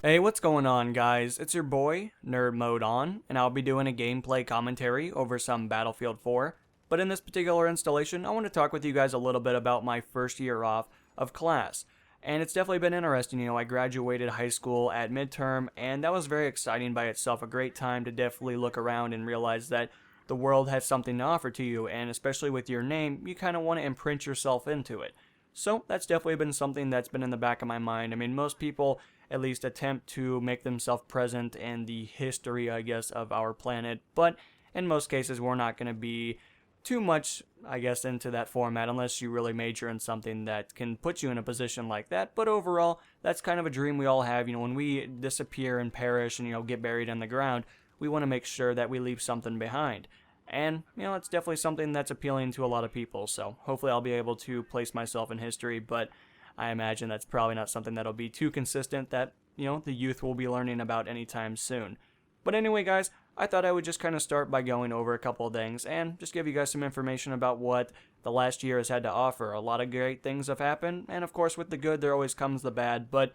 Hey, what's going on, guys? It's your boy, Nerd Mode On, and I'll be doing a gameplay commentary over some Battlefield 4. But in this particular installation, I want to talk with you guys a little bit about my first year off of class. And it's definitely been interesting. I graduated high school at midterm, and that was very exciting by itself. A great time to definitely look around and realize that the world has something to offer to you, and especially with your name, you kind of want to imprint yourself into it. So that's definitely been something that's been in the back of my mind. I mean, most people at least attempt to make themselves present in the history, I guess, of our planet. But in most cases, we're not going to be too much, I guess, into that format unless you really major in something that can put you in a position like that. But overall, that's kind of a dream we all have. When we disappear and perish and, get buried in the ground, we want to make sure that we leave something behind. And, it's definitely something that's appealing to a lot of people. So hopefully I'll be able to place myself in history, but I imagine that's probably not something that'll be too consistent that, the youth will be learning about anytime soon. But anyway, guys, I thought I would just kind of start by going over a couple of things and just give you guys some information about what the last year has had to offer. A lot of great things have happened, and of course, with the good, there always comes the bad, but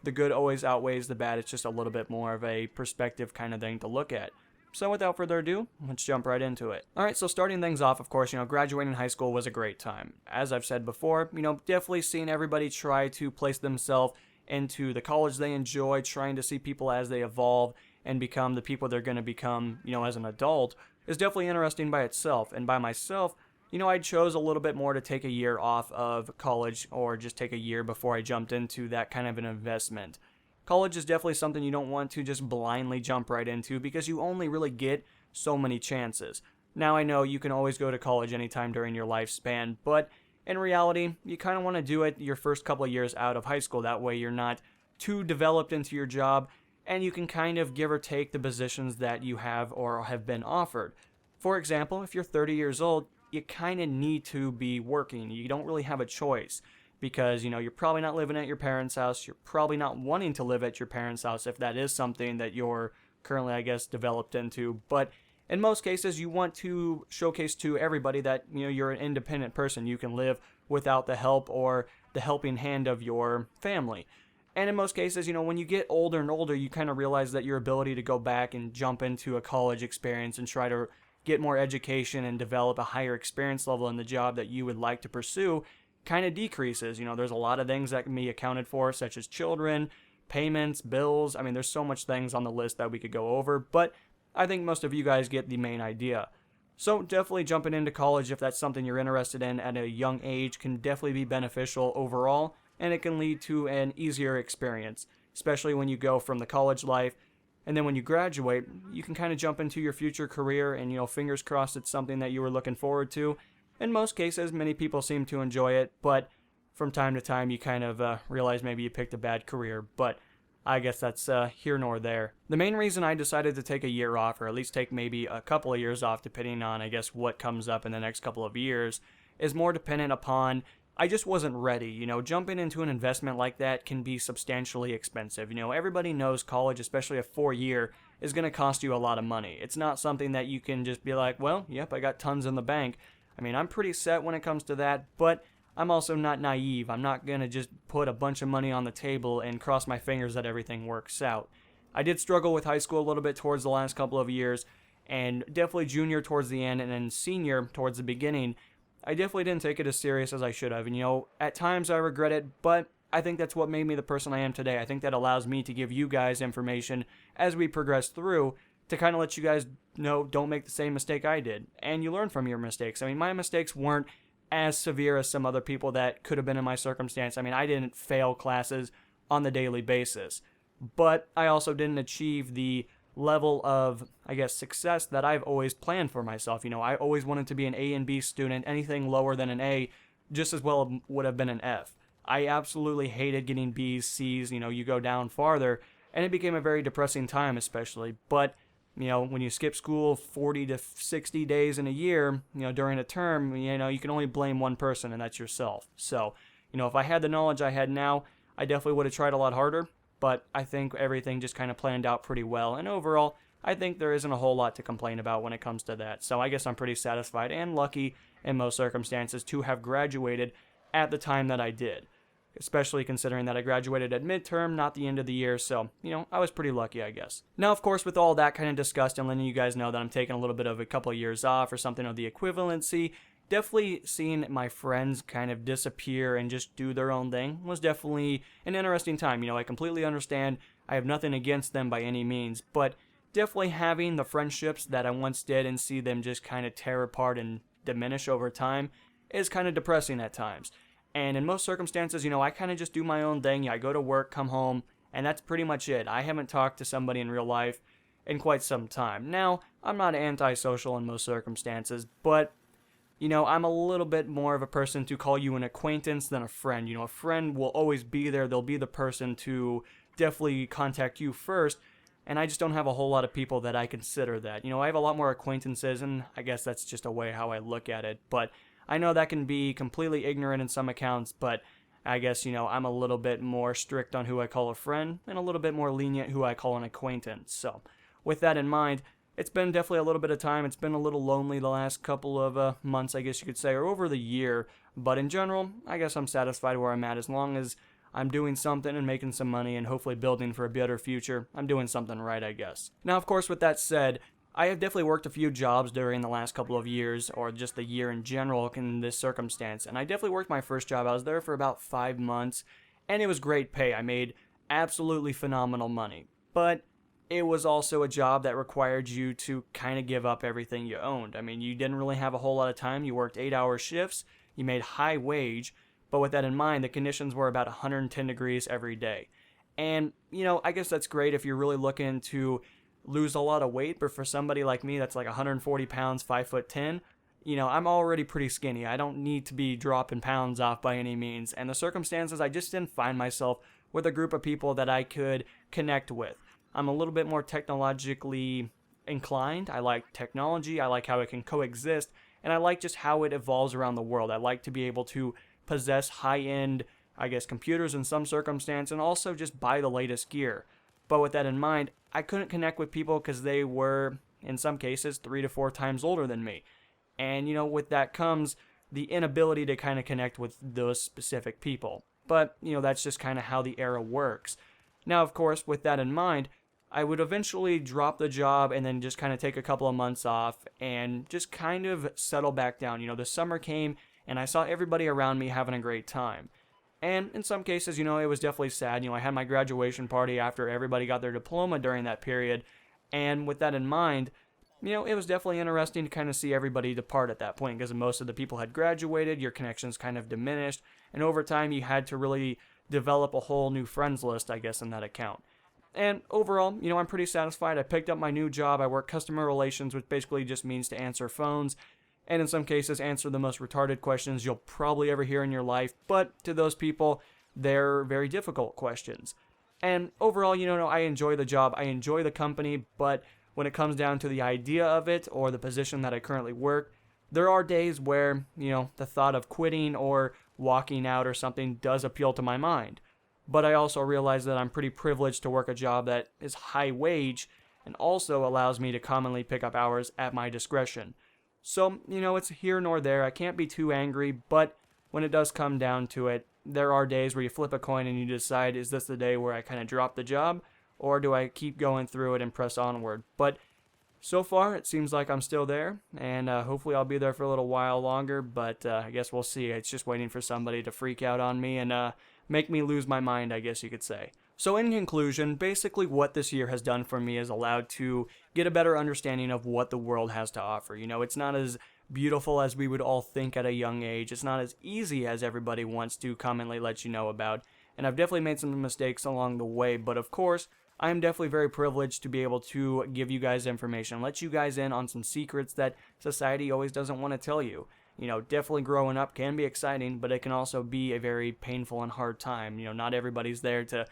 the good always outweighs the bad. It's just a little bit more of a perspective kind of thing to look at. So without further ado, let's jump right into it. Alright, so starting things off, of course, graduating high school was a great time. As I've said before, definitely seeing everybody try to place themselves into the college they enjoy, trying to see people as they evolve and become the people they're going to become, as an adult, is definitely interesting by itself. And by myself, I chose a little bit more to take a year off of college or just take a year before I jumped into that kind of an investment. College is definitely something you don't want to just blindly jump right into because you only really get so many chances. Now I know you can always go to college anytime during your lifespan, but in reality, you kind of want to do it your first couple of years out of high school. That way you're not too developed into your job and you can kind of give or take the positions that you have or have been offered. For example, if you're 30 years old, you kind of need to be working. You don't really have a choice. Because, you're probably not living at your parents' house. You're probably not wanting to live at your parents' house if that is something that you're currently, I guess, developed into. But in most cases, you want to showcase to everybody that, you're an independent person. You can live without the help or the helping hand of your family. And in most cases, when you get older and older, you kind of realize that your ability to go back and jump into a college experience and try to get more education and develop a higher experience level in the job that you would like to pursue kind of decreases. There's a lot of things that can be accounted for, such as children, payments, bills. I mean, there's so much things on the list that we could go over, but I think most of you guys get the main idea. So definitely jumping into college, if that's something you're interested in at a young age, can definitely be beneficial overall, and it can lead to an easier experience, especially when you go from the college life, and then when you graduate, you can kind of jump into your future career, and fingers crossed it's something that you were looking forward to. In most cases, many people seem to enjoy it, but from time to time you kind of realize maybe you picked a bad career, but I guess that's here nor there. The main reason I decided to take a year off, or at least take maybe a couple of years off, depending on, I guess, what comes up in the next couple of years, is more dependent upon I just wasn't ready. Jumping into an investment like that can be substantially expensive. Everybody knows college, especially a 4-year, is going to cost you a lot of money. It's not something that you can just be like, well, yep, I got tons in the bank. I mean, I'm pretty set when it comes to that, but I'm also not naive. I'm not going to just put a bunch of money on the table and cross my fingers that everything works out. I did struggle with high school a little bit towards the last couple of years, and definitely junior towards the end, and then senior towards the beginning. I definitely didn't take it as serious as I should have, and at times I regret it, but I think that's what made me the person I am today. I think that allows me to give you guys information as we progress through, to kind of let you guys know don't make the same mistake I did. And you learn from your mistakes. I mean, my mistakes weren't as severe as some other people that could have been in my circumstance. I mean, I didn't fail classes on the daily basis. But I also didn't achieve the level of, I guess, success that I've always planned for myself. I always wanted to be an A and B student. Anything lower than an A just as well would have been an F. I absolutely hated getting B's, C's. You go down farther, and it became a very depressing time, especially. But when you skip school 40 to 60 days in a year, during a term, you can only blame one person, and that's yourself. So, if I had the knowledge I had now, I definitely would have tried a lot harder, but I think everything just kind of planned out pretty well. And overall, I think there isn't a whole lot to complain about when it comes to that. So I guess I'm pretty satisfied and lucky in most circumstances to have graduated at the time that I did. especially considering that I graduated at midterm, not the end of the year, so, I was pretty lucky, I guess. Now, of course, with all that kind of discussed and letting you guys know that I'm taking a little bit of a couple of years off or something of the equivalency, definitely seeing my friends kind of disappear and just do their own thing was definitely an interesting time. I completely understand. I have nothing against them by any means, but definitely having the friendships that I once did and see them just kind of tear apart and diminish over time is kind of depressing at times. And in most circumstances, I kind of just do my own thing. I go to work, come home, and that's pretty much it. I haven't talked to somebody in real life in quite some time. Now, I'm not antisocial in most circumstances, but, I'm a little bit more of a person to call you an acquaintance than a friend. A friend will always be there. They'll be the person to definitely contact you first, and I just don't have a whole lot of people that I consider that. I have a lot more acquaintances, and I guess that's just a way how I look at it, but I know that can be completely ignorant in some accounts, but I guess, I'm a little bit more strict on who I call a friend and a little bit more lenient who I call an acquaintance. So, with that in mind, it's been definitely a little bit of time. It's been a little lonely the last couple of months, I guess you could say, or over the year. But in general, I guess I'm satisfied where I'm at as long as I'm doing something and making some money and hopefully building for a better future. I'm doing something right, I guess. Now, of course, with that said, I have definitely worked a few jobs during the last couple of years, or just the year in general in this circumstance, and I definitely worked my first job. I was there for about 5 months, and it was great pay. I made absolutely phenomenal money, but it was also a job that required you to kind of give up everything you owned. I mean, you didn't really have a whole lot of time. You worked 8-hour shifts, you made high wage, but with that in mind, the conditions were about 110 degrees every day. And, I guess that's great if you're really looking to lose a lot of weight, but for somebody like me that's like 140 pounds, 5'10", I'm already pretty skinny. I don't need to be dropping pounds off by any means. And the circumstances, I just didn't find myself with a group of people that I could connect with. I'm a little bit more technologically inclined. I like technology. I like how it can coexist. And I like just how it evolves around the world. I like to be able to possess high-end, I guess, computers in some circumstance and also just buy the latest gear. But with that in mind, I couldn't connect with people because they were, in some cases, 3 to 4 times older than me. And, with that comes the inability to kind of connect with those specific people. But, that's just kind of how the era works. Now, of course, with that in mind, I would eventually drop the job and then just kind of take a couple of months off and just kind of settle back down. The summer came and I saw everybody around me having a great time. And in some cases, it was definitely sad. I had my graduation party after everybody got their diploma during that period. And with that in mind, it was definitely interesting to kind of see everybody depart at that point because most of the people had graduated, your connections kind of diminished, and over time you had to really develop a whole new friends list, I guess, in that account. And overall, I'm pretty satisfied. I picked up my new job. I work customer relations, which basically just means to answer phones, and in some cases answer the most retarded questions you'll probably ever hear in your life, but to those people, they're very difficult questions. And overall, I enjoy the job, I enjoy the company, but when it comes down to the idea of it or the position that I currently work, there are days where, the thought of quitting or walking out or something does appeal to my mind. But I also realize that I'm pretty privileged to work a job that is high wage and also allows me to commonly pick up hours at my discretion. So, it's here nor there. I can't be too angry, but when it does come down to it, there are days where you flip a coin and you decide, is this the day where I kind of drop the job, or do I keep going through it and press onward? But so far, it seems like I'm still there, and hopefully I'll be there for a little while longer, but I guess we'll see. It's just waiting for somebody to freak out on me and make me lose my mind, I guess you could say. So in conclusion, basically what this year has done for me is allowed to get a better understanding of what the world has to offer. It's not as beautiful as we would all think at a young age. It's not as easy as everybody wants to commonly let you know about. And I've definitely made some mistakes along the way, but of course, I am definitely very privileged to be able to give you guys information, let you guys in on some secrets that society always doesn't want to tell you. Definitely growing up can be exciting, but it can also be a very painful and hard time. Not everybody's there to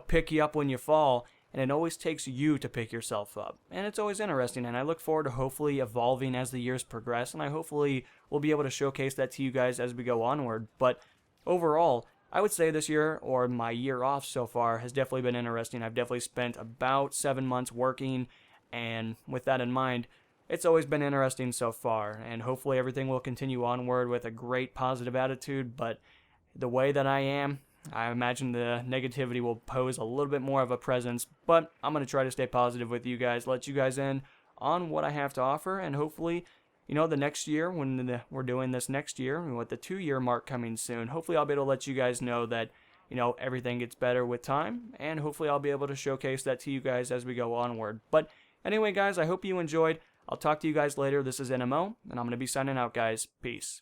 pick you up when you fall, and it always takes you to pick yourself up. And it's always interesting, and I look forward to hopefully evolving as the years progress, and I hopefully will be able to showcase that to you guys as we go onward. But overall, I would say this year, or my year off so far, has definitely been interesting. I've definitely spent about 7 months working, and with that in mind, it's always been interesting so far, and hopefully everything will continue onward with a great positive attitude, but the way that I am, I imagine the negativity will pose a little bit more of a presence, but I'm going to try to stay positive with you guys, let you guys in on what I have to offer, and hopefully, the next year, when we're doing this next year, with the 2-year mark coming soon, hopefully I'll be able to let you guys know that, everything gets better with time, and hopefully I'll be able to showcase that to you guys as we go onward. But anyway, guys, I hope you enjoyed. I'll talk to you guys later. This is NMO, and I'm going to be signing out, guys. Peace.